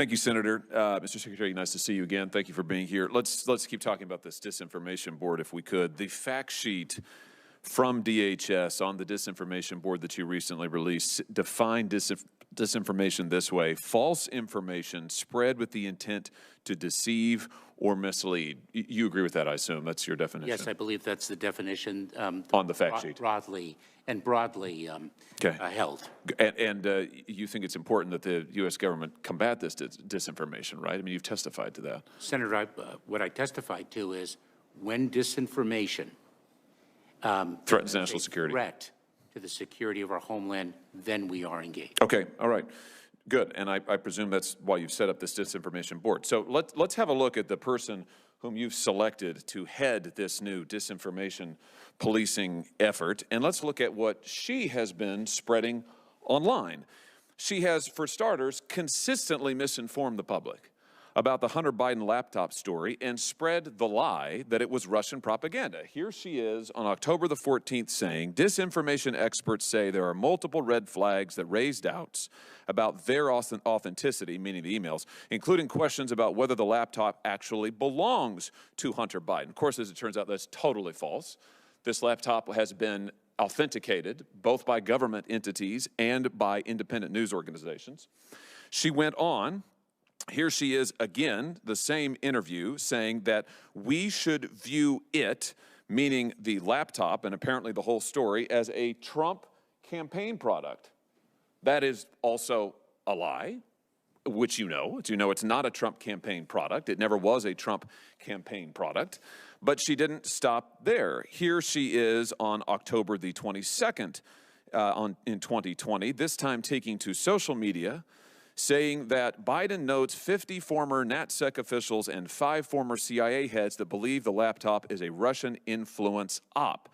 Thank you, Senator. Mr. Secretary, nice to see you again. Thank you for being here. Let's keep talking about this disinformation board if we could. The fact sheet from DHS on the disinformation board that you recently released defined disinformation this way: false information spread with the intent to deceive or mislead. You agree with that, I assume? That's your definition? Yes, I believe that's the definition. On the fact sheet? Broadly held. And you think it's important that the U.S. government combat this disinformation, right? I mean, you've testified to that. Senator, what I testified to is when disinformation threatens national security, threat to the security of our homeland, then we are engaged. Okay, all right. Good, and I presume that's why you've set up this disinformation board. So let's have a look at the person whom you've selected to head this new disinformation policing effort, and let's look at what she has been spreading online. She has, for starters, consistently misinformed the public about the Hunter Biden laptop story and spread the lie that it was Russian propaganda. Here she is on October the 14th saying, disinformation experts say there are multiple red flags that raise doubts about their authenticity, meaning the emails, including questions about whether the laptop actually belongs to Hunter Biden. Of course, as it turns out, that's totally false. This laptop has been authenticated both by government entities and by independent news organizations. She went on. Here she is again, the same interview, saying that we should view it, meaning the laptop and apparently the whole story, as a Trump campaign product. That is also a lie, which you know. It's not a Trump campaign product. It never was a Trump campaign product. But she didn't stop there. Here she is on October the 22nd in 2020, this time taking to social media, saying that Biden notes 50 former NatSec officials and 5 former CIA heads that believe the laptop is a Russian influence op.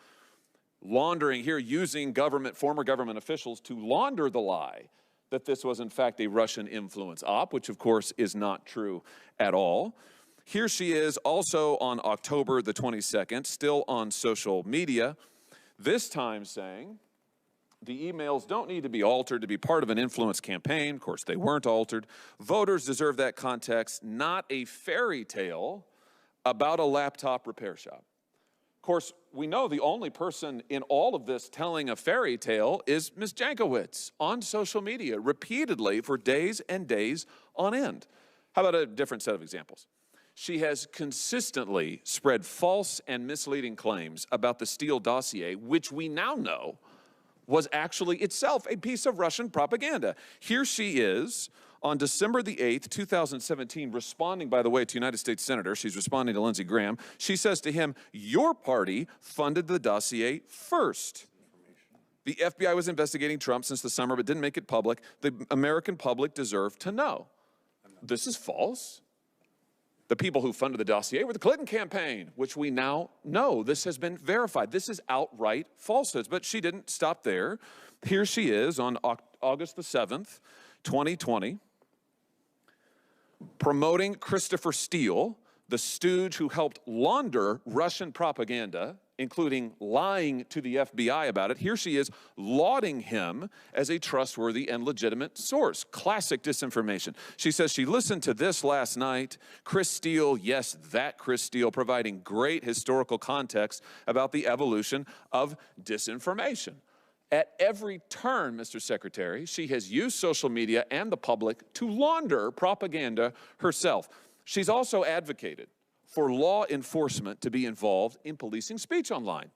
Laundering here, using former government officials to launder the lie that this was in fact a Russian influence op, which of course is not true at all. Here she is also on October the 22nd, still on social media, this time saying the emails don't need to be altered to be part of an influence campaign. Of course, they weren't altered. Voters deserve that context, not a fairy tale about a laptop repair shop. Of course, we know the only person in all of this telling a fairy tale is Ms. Jankowicz on social media repeatedly for days and days on end. How about a different set of examples? She has consistently spread false and misleading claims about the Steele dossier, which we now know was actually itself a piece of Russian propaganda. Here she is on December the 8th, 2017, responding, by the way, to United States Senator. She's responding to Lindsey Graham. She says to him, your party funded the dossier first. The FBI was investigating Trump since the summer but didn't make it public. The American public deserve to know. This is false. The people who funded the dossier were the Clinton campaign, which we now know. This has been verified. This is outright falsehoods. But she didn't stop there. Here she is on August the 7th, 2020, promoting Christopher Steele, the stooge who helped launder Russian propaganda, including lying to the FBI about it. Here she is lauding him as a trustworthy and legitimate source. Classic disinformation. She says she listened to this last night. Chris Steele, yes, that Chris Steele, providing great historical context about the evolution of disinformation. At every turn, Mr. Secretary, she has used social media and the public to launder propaganda herself. She's also advocated for law enforcement to be involved in policing speech online.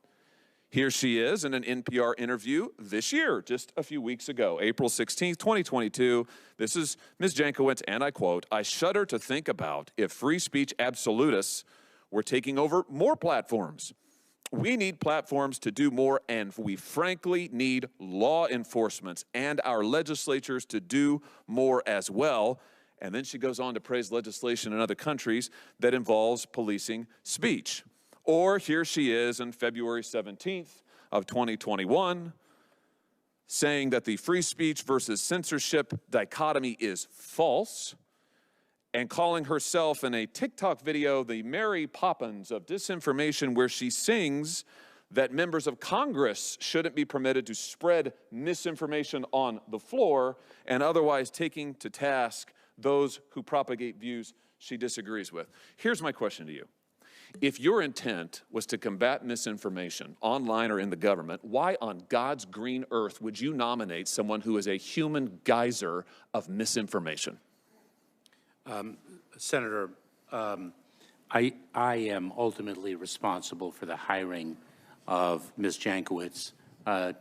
Here she is in an NPR interview this year, just a few weeks ago, April 16th, 2022. This is Ms. Jankowicz, and I quote, "I shudder to think about if free speech absolutists were taking over more platforms. We need platforms to do more, and we frankly need law enforcement and our legislatures to do more as well." And then she goes on to praise legislation in other countries that involves policing speech. Or here she is on February 17th of 2021, saying that the free speech versus censorship dichotomy is false, and calling herself in a TikTok video the Mary Poppins of disinformation, where she sings that members of Congress shouldn't be permitted to spread misinformation on the floor, and otherwise taking to task those who propagate views she disagrees with. Here's my question to you. If your intent was to combat misinformation, online or in the government, why on God's green earth would you nominate someone who is a human geyser of misinformation? Senator, I am ultimately responsible for the hiring of Ms. Jankowicz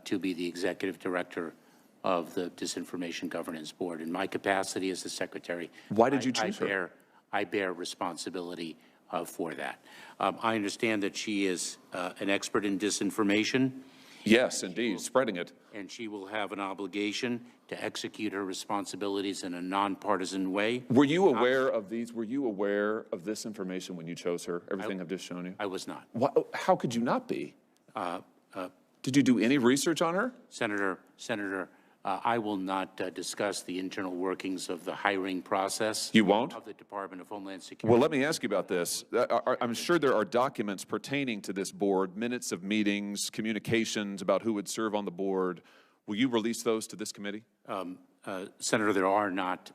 to be the executive director of the Disinformation Governance Board. In my capacity as the secretary, why did you choose her? I bear responsibility for that. I understand that she is an expert in disinformation. Yes, indeed, spreading it. And she will have an obligation to execute her responsibilities in a nonpartisan way. Were you aware of these? Were you aware of this information when you chose her? Everything I've just shown you? I was not. How could you not be? Did you do any research on her? Senator, I will not discuss the internal workings of the hiring process. You won't? Of the Department of Homeland Security. Well, let me ask you about this. I'm sure there are documents pertaining to this board, minutes of meetings, communications about who would serve on the board. Will you release those to this committee? Senator, there are not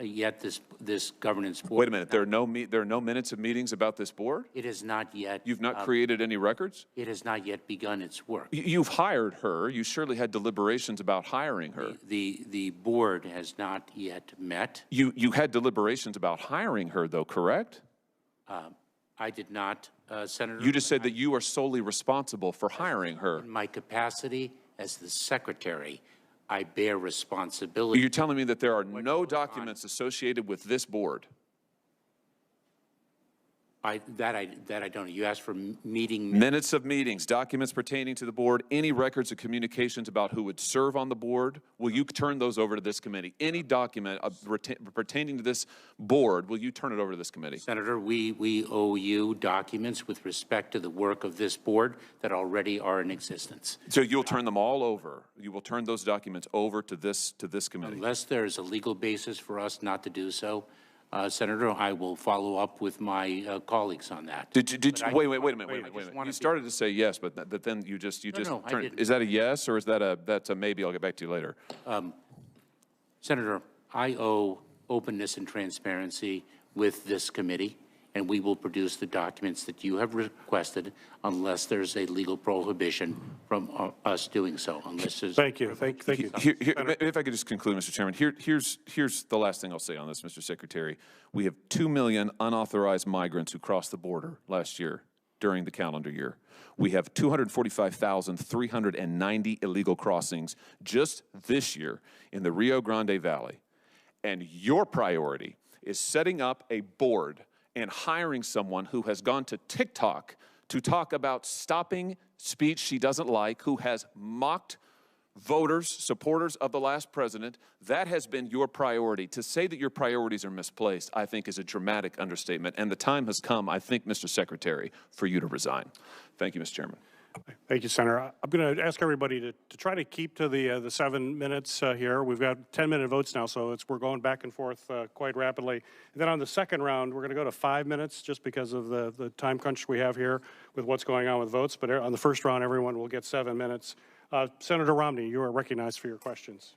yet this governance board. Wait a minute. There are no minutes of meetings about this board? It is not yet. You've not created any records? It has not yet begun its work. You've hired her. You surely had deliberations about hiring her. The board has not yet met. You had deliberations about hiring her, though, correct? I did not, Senator. You just said that you are solely responsible for hiring her. In my capacity as the secretary, I bear responsibility. You're telling me that there are no documents associated with this board? That I don't know. You asked for meeting minutes of meetings, documents pertaining to the board, any records of communications about who would serve on the board. Will you turn those over to this committee? Any document pertaining to this board, will you turn it over to this committee? Senator, we owe you documents with respect to the work of this board that already are in existence. So you'll turn them all over. You will turn those documents over to this committee. Unless there is a legal basis for us not to do so, Senator, I will follow up with my colleagues on that. Wait a minute. You started to say yes, but then you just turned. Is that a yes or is that's a maybe? I'll get back to you later. Senator, I owe openness and transparency with this committee, and we will produce the documents that you have requested unless there's a legal prohibition from us doing so. Unless there's Thank you. Thank you. If I could just conclude, Mr. Chairman, here's the last thing I'll say on this, Mr. Secretary. We have 2 million unauthorized migrants who crossed the border last year during the calendar year. We have 245,390 illegal crossings just this year in the Rio Grande Valley. And your priority is setting up a board and hiring someone who has gone to TikTok to talk about stopping speech she doesn't like, who has mocked voters, supporters of the last president. That has been your priority. To say that your priorities are misplaced, I think, is a dramatic understatement. And the time has come, I think, Mr. Secretary, for you to resign. Thank you, Mr. Chairman. Thank you, Senator. I'm going to ask everybody to try to keep to the 7 minutes here. We've got 10-minute votes now, so we're going back and forth quite rapidly. And then on the second round, we're going to go to 5 minutes just because of the time crunch we have here with what's going on with votes. But on the first round, everyone will get 7 minutes. Senator Romney, you are recognized for your questions.